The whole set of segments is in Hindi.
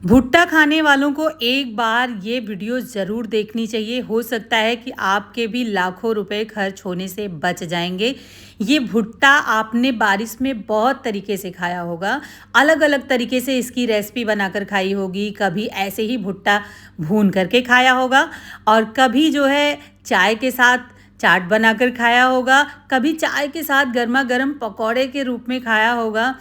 भुट्टा खाने वालों को एक बार ये वीडियो ज़रूर देखनी चाहिए। हो सकता है कि आपके भी लाखों रुपए खर्च होने से बच जाएंगे। ये भुट्टा आपने बारिश में बहुत तरीके से खाया होगा, अलग अलग तरीके से इसकी रेसिपी बनाकर खाई होगी। कभी ऐसे ही भुट्टा भून करके खाया होगा और कभी जो है चाय के साथ चाट बनाकर खाया होगा, कभी चाय के साथ गर्मा गर्म पकौड़े के रूप में खाया होगा।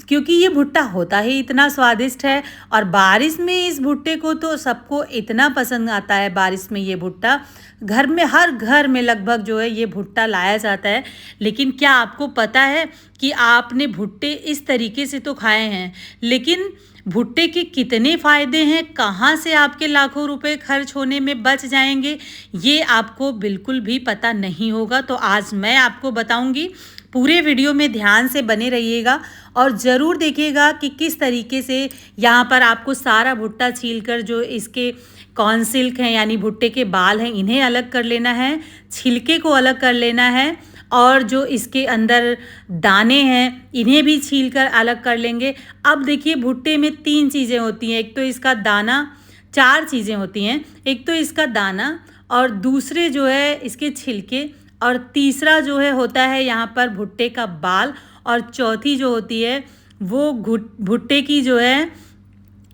क्योंकि ये भुट्टा होता ही इतना स्वादिष्ट है और बारिश में इस भुट्टे को तो सबको इतना पसंद आता है। बारिश में ये भुट्टा घर में, हर घर में लगभग जो है ये भुट्टा लाया जाता है। लेकिन क्या आपको पता है कि आपने भुट्टे इस तरीके से तो खाए हैं, लेकिन भुट्टे के कितने फ़ायदे हैं, कहाँ से आपके लाखों रुपए खर्च होने में बच जाएंगे, ये आपको बिल्कुल भी पता नहीं होगा। तो आज मैं आपको बताऊंगी। पूरे वीडियो में ध्यान से बने रहिएगा और ज़रूर देखिएगा कि किस तरीके से यहाँ पर आपको सारा भुट्टा छीलकर जो इसके कॉर्नसिल्क हैं यानी भुट्टे के बाल हैं इन्हें अलग कर लेना है, छिलके को अलग कर लेना है और जो इसके अंदर दाने हैं इन्हें भी छीलकर अलग कर लेंगे। अब देखिए भुट्टे में 3 चीज़ें होती हैं। एक तो इसका दाना, 4 चीज़ें होती हैं। एक तो इसका दाना और दूसरे जो है इसके छिलके और तीसरा जो है होता है यहाँ पर भुट्टे का बाल और चौथी जो होती है वो भुट्टे की जो है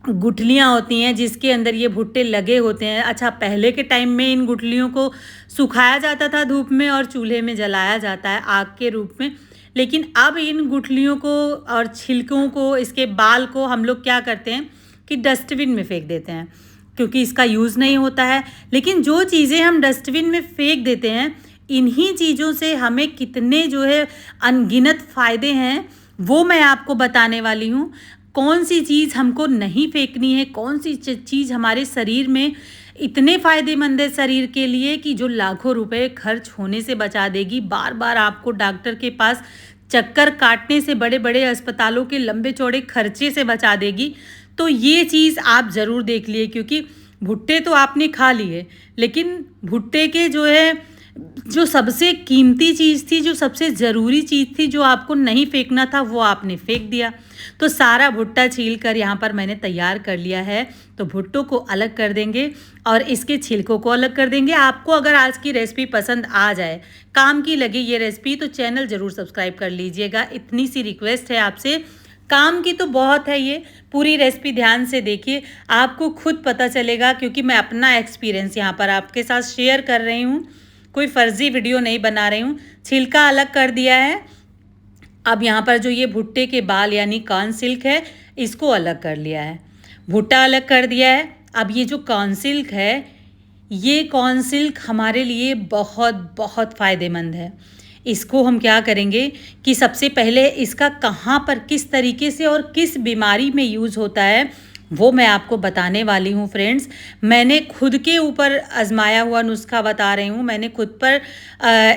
गुठलियाँ होती हैं जिसके अंदर ये भुट्टे लगे होते हैं। अच्छा, पहले के टाइम में इन गुठलियों को सुखाया जाता था धूप में और चूल्हे में जलाया जाता है आग के रूप में। लेकिन अब इन गुठलियों को और छिलकों को, इसके बाल को हम लोग क्या करते हैं कि डस्टबिन में फेंक देते हैं क्योंकि इसका यूज़ नहीं होता है। लेकिन जो चीज़ें हम डस्टबिन में फेंक देते हैं, इन्हीं चीज़ों से हमें कितने जो है अनगिनत फ़ायदे हैं वो मैं आपको बताने वाली हूँ। कौन सी चीज़ हमको नहीं फेंकनी है, कौन सी चीज़ हमारे शरीर में इतने फ़ायदेमंद है शरीर के लिए कि जो लाखों रुपए खर्च होने से बचा देगी, बार बार आपको डॉक्टर के पास चक्कर काटने से, बड़े बड़े अस्पतालों के लंबे चौड़े खर्चे से बचा देगी। तो ये चीज़ आप ज़रूर देख लिए, क्योंकि भुट्टे तो आपने खा लिए, लेकिन भुट्टे के जो है जो सबसे कीमती चीज़ थी, जो सबसे ज़रूरी चीज़ थी, जो आपको नहीं फेंकना था, वो आपने फेंक दिया। तो सारा भुट्टा छील कर यहाँ पर मैंने तैयार कर लिया है। तो भुट्टों को अलग कर देंगे और इसके छिलकों को अलग कर देंगे। आपको अगर आज की रेसिपी पसंद आ जाए, काम की लगे ये रेसिपी, तो चैनल ज़रूर सब्सक्राइब कर लीजिएगा। इतनी सी रिक्वेस्ट है आपसे, काम की तो बहुत है। ये पूरी रेसिपी ध्यान से देखिए, आपको खुद पता चलेगा, क्योंकि मैं अपना एक्सपीरियंस यहाँ पर आपके साथ शेयर कर रही हूँ, कोई फ़र्ज़ी वीडियो नहीं बना रही हूँ। छिलका अलग कर दिया है। अब यहाँ पर जो ये भुट्टे के बाल यानी कॉर्नसिल्क है, इसको अलग कर लिया है। भुट्टा अलग कर दिया है। अब ये जो कॉर्नसिल्क है, ये कॉर्नसिल्क हमारे लिए बहुत बहुत फ़ायदेमंद है। इसको हम क्या करेंगे कि सबसे पहले इसका कहाँ पर, किस तरीके से और किस बीमारी में यूज़ होता है, वो मैं आपको बताने वाली हूँ फ्रेंड्स। मैंने खुद के ऊपर आजमाया हुआ नुस्खा बता रही हूँ, मैंने खुद पर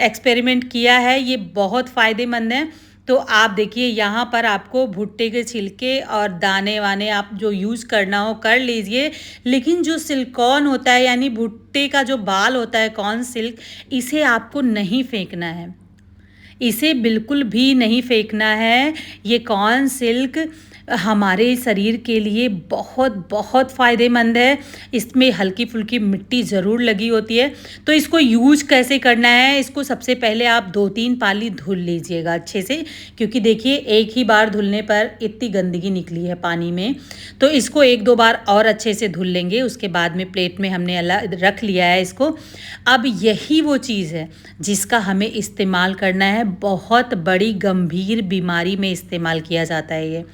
एक्सपेरिमेंट किया है। ये बहुत फ़ायदेमंद है। तो आप देखिए यहाँ पर आपको भुट्टे के छिलके और दाने वाने आप जो यूज़ करना हो कर लीजिए, लेकिन जो सिल्कॉन होता है यानी भुट्टे का जो बाल होता है, कॉर्न सिल्क, इसे आपको नहीं फेंकना है। इसे बिल्कुल भी नहीं फेंकना है। ये कॉर्न सिल्क हमारे शरीर के लिए बहुत बहुत फ़ायदेमंद है। इसमें हल्की फुल्की मिट्टी ज़रूर लगी होती है। तो इसको यूज कैसे करना है, इसको सबसे पहले आप 2-3 पाली धुल लीजिएगा अच्छे से, क्योंकि देखिए एक ही बार धुलने पर इतनी गंदगी निकली है पानी में। तो इसको 1-2 बार और अच्छे से धुल लेंगे। उसके बाद में प्लेट में हमने अलग रख लिया है इसको। अब यही वो चीज़ है जिसका हमें इस्तेमाल करना है। बहुत बड़ी गंभीर बीमारी में इस्तेमाल किया जाता है ये।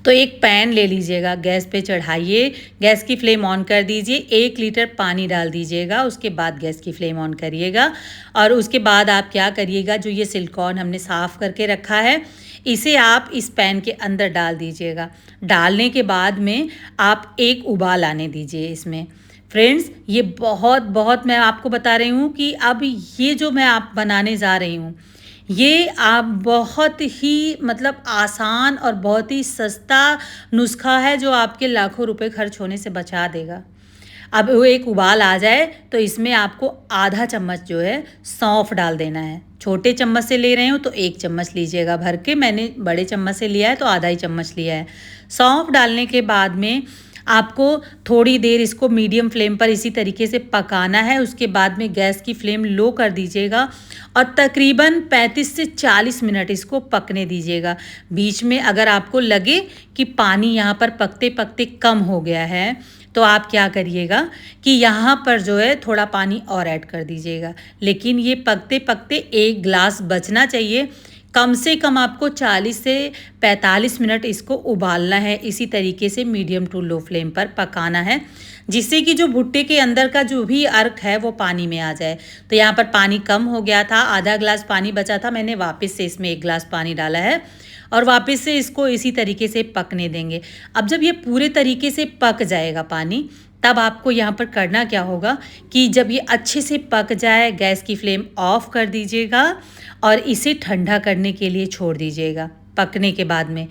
तो एक पैन ले लीजिएगा, गैस पे चढ़ाइए, गैस की फ्लेम ऑन कर दीजिए, 1 लीटर पानी डाल दीजिएगा। उसके बाद गैस की फ्लेम ऑन करिएगा और उसके बाद आप क्या करिएगा, जो ये सिलिकॉन हमने साफ़ करके रखा है, इसे आप इस पैन के अंदर डाल दीजिएगा। डालने के बाद में आप एक उबाल आने दीजिए इसमें। फ्रेंड्स, ये बहुत बहुत मैं आपको बता रही हूँ कि अब ये जो मैं आप बनाने जा रही हूँ, ये आप बहुत ही मतलब आसान और बहुत ही सस्ता नुस्खा है जो आपके लाखों रुपए खर्च होने से बचा देगा। अब वो एक उबाल आ जाए तो इसमें आपको आधा चम्मच जो है सौंफ डाल देना है। छोटे चम्मच से ले रहे हो तो 1 चम्मच लीजिएगा भर के, मैंने बड़े चम्मच से लिया है तो आधा ही चम्मच लिया है। सौंफ डालने के बाद में आपको थोड़ी देर इसको मीडियम फ्लेम पर इसी तरीके से पकाना है। उसके बाद में गैस की फ्लेम लो कर दीजिएगा और तकरीबन 35 से 40 मिनट इसको पकने दीजिएगा। बीच में अगर आपको लगे कि पानी यहाँ पर पकते पकते कम हो गया है तो आप क्या करिएगा कि यहाँ पर जो है थोड़ा पानी और ऐड कर दीजिएगा। लेकिन ये पकते पकते 1 गिलास बचना चाहिए। कम से कम आपको 40 से 45 मिनट इसको उबालना है। इसी तरीके से मीडियम टू लो फ्लेम पर पकाना है, जिससे कि जो भुट्टे के अंदर का जो भी अर्क है वो पानी में आ जाए। तो यहाँ पर पानी कम हो गया था, आधा गिलास पानी बचा था, मैंने वापस से इसमें 1 गिलास पानी डाला है और वापस से इसको इसी तरीके से पकने देंगे। अब जब ये पूरे तरीके से पक जाएगा पानी, तब आपको यहाँ पर करना क्या होगा कि जब ये अच्छे से पक जाए गैस की फ्लेम ऑफ कर दीजिएगा और इसे ठंडा करने के लिए छोड़ दीजिएगा। पकने के बाद में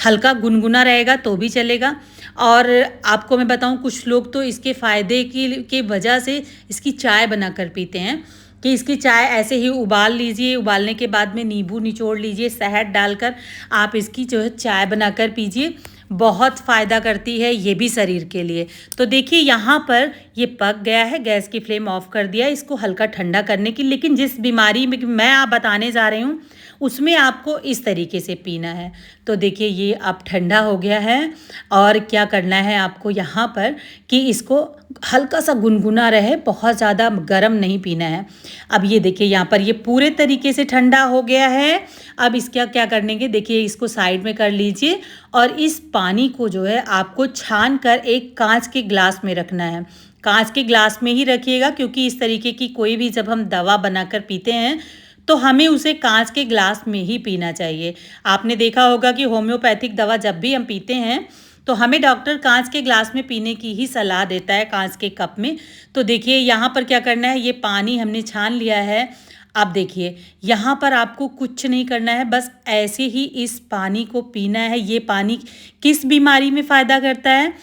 हल्का गुनगुना रहेगा तो भी चलेगा। और आपको मैं बताऊं, कुछ लोग तो इसके फ़ायदे की वजह से इसकी चाय बनाकर पीते हैं कि इसकी चाय ऐसे ही उबाल लीजिए, उबालने के बाद में नींबू निचोड़ लीजिए, शहद डालकर आप इसकी जो है चाय बनाकर पीजिए। बहुत फ़ायदा करती है ये भी शरीर के लिए। तो देखिए यहाँ पर ये पक गया है, गैस की फ्लेम ऑफ कर दिया इसको हल्का ठंडा करने की। लेकिन जिस बीमारी में मैं आप बताने जा रही हूँ उसमें आपको इस तरीके से पीना है। तो देखिए ये अब ठंडा हो गया है और क्या करना है आपको यहाँ पर कि इसको हल्का सा गुनगुना रहे, बहुत ज़्यादा गर्म नहीं पीना है। अब ये देखिए यहाँ पर ये पूरे तरीके से ठंडा हो गया है। अब इसका क्या करने के देखिए, इसको साइड में कर लीजिए और इस पानी को जो है आपको छान कर एक कांच के गिलास में रखना है। कांच के गिलास में ही रखिएगा, क्योंकि इस तरीके की कोई भी जब हम दवा बनाकर पीते हैं तो हमें उसे कांच के गिलास में ही पीना चाहिए। आपने देखा होगा कि होम्योपैथिक दवा जब भी हम पीते हैं तो हमें डॉक्टर कांच के ग्लास में पीने की ही सलाह देता है, कांच के कप में। तो देखिए यहाँ पर क्या करना है, ये पानी हमने छान लिया है। अब देखिए यहाँ पर आपको कुछ नहीं करना है, बस ऐसे ही इस पानी को पीना है। ये पानी किस बीमारी में फ़ायदा करता है?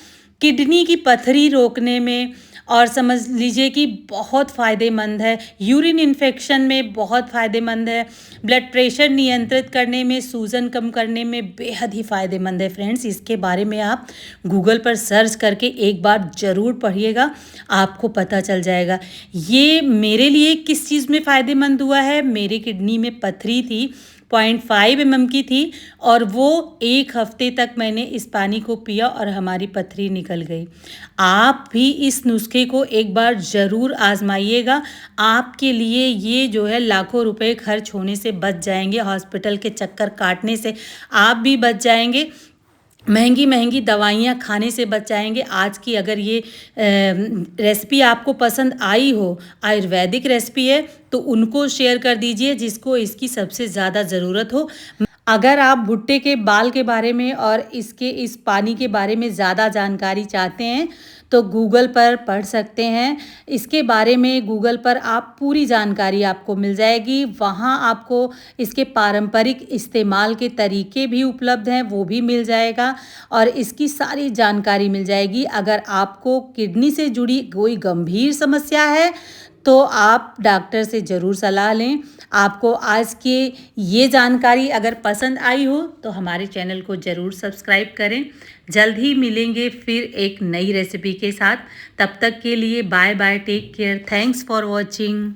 किडनी की पथरी रोकने में, और समझ लीजिए कि बहुत फ़ायदेमंद है। यूरिन इन्फेक्शन में बहुत फ़ायदेमंद है। ब्लड प्रेशर नियंत्रित करने में, सूजन कम करने में बेहद ही फ़ायदेमंद है। फ्रेंड्स, इसके बारे में आप गूगल पर सर्च करके एक बार ज़रूर पढ़िएगा, आपको पता चल जाएगा। ये मेरे लिए किस चीज़ में फ़ायदेमंद हुआ है, मेरी किडनी में पथरी थी, 0.5 mm की थी, और वो 1 हफ्ते तक मैंने इस पानी को पिया और हमारी पथरी निकल गई। आप भी इस नुस्खे को एक बार ज़रूर आजमाइएगा। आपके लिए ये जो है लाखों रुपए खर्च होने से बच जाएंगे, हॉस्पिटल के चक्कर काटने से आप भी बच जाएंगे, महंगी महंगी दवाइयाँ खाने से बच जाएंगे। आज की अगर ये रेसिपी आपको पसंद आई हो, आयुर्वेदिक रेसिपी है, तो उनको शेयर कर दीजिए जिसको इसकी सबसे ज़्यादा ज़रूरत हो। अगर आप भुट्टे के बाल के बारे में और इसके इस पानी के बारे में ज़्यादा जानकारी चाहते हैं तो गूगल पर पढ़ सकते हैं। इसके बारे में गूगल पर आप पूरी जानकारी आपको मिल जाएगी। वहाँ आपको इसके पारंपरिक इस्तेमाल के तरीके भी उपलब्ध हैं, वो भी मिल जाएगा और इसकी सारी जानकारी मिल जाएगी। अगर आपको किडनी से जुड़ी कोई गंभीर समस्या है तो आप डॉक्टर से ज़रूर सलाह लें। आपको आज की ये जानकारी अगर पसंद आई हो तो हमारे चैनल को ज़रूर सब्सक्राइब करें। जल्द ही मिलेंगे फिर एक नई रेसिपी के साथ। तब तक के लिए bye bye, take care, thanks for watching.